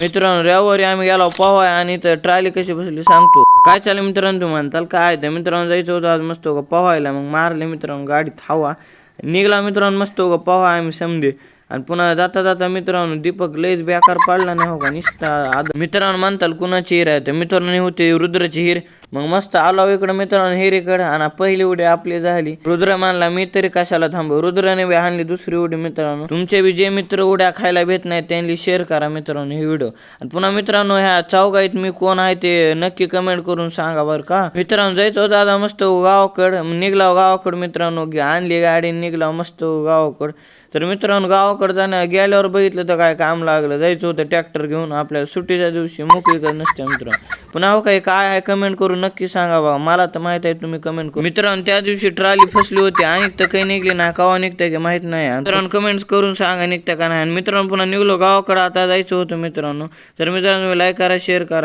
मित्रांनो रविवारी आम्ही गेलो पोहाय आणि तर ट्रॉली कशी बसली सांगतो. काय चालेल मित्रांनो तुम्ही म्हणताल काय ते मित्रांनो जायचं होतं आज मस्त का पोहायला. मग मारले मित्रांनो गाडीत हवा निघला मित्रांनो मस्त का पोहा आम्ही समजे. आणि पुन्हा जाता जाता मित्रांनो दीपक लयच बेकार पडला नाही हो का निसता मित्रांनो म्हणताल कुणाची हिर आहे तर मित्रांनो होते रुद्राची हिर. मग मस्त आलो इकडं मित्रांनो हिरीकडे आणि पहिली उडी आपली झाली. रुद्र मानला मी तरी कशाला थांबव. रुद्राने बी हाणली दुसरी उडी. मित्रांनो तुमचे बी जे मित्र उड्या खायला भेट नाही त्यांनी शेअर करा मित्रांनो ही व्हिडिओ. आणि पुन्हा मित्रांनो ह्या चौघाईत मी कोण आहे ते नक्की कमेंट करून सांगा बरं का. मित्रांनो जायचं दादा मस्त गावाकडं निघला गावाकडं मित्रांनो आणली गाडी निघला मस्त गावाकडं. तर मित्रांनो गावाकडे जाण्या गेल्यावर बघितलं तर काय काम लागलं. जायचं होतं ट्रॅक्टर घेऊन आपल्याला सुट्टीच्या दिवशी मोकळी कर नसते मित्रांनो. पुन्हा काय आहे कमेंट करून नक्की सांगा बघा. मला तर माहित आहे तुम्ही कमेंट करू. मित्रांनो त्या दिवशी ट्रॉली फसली होती आणि तर काही निघली नाही कवा निघते की माहित नाही. मित्रांनो कमेंट्स करून सांगा निघते का नाही. आणि मित्रांनो पुन्हा निघलो गावाकडे आता जायचं होतं मित्रांनो. तर मित्रांनो लाईक करा शेअर करा.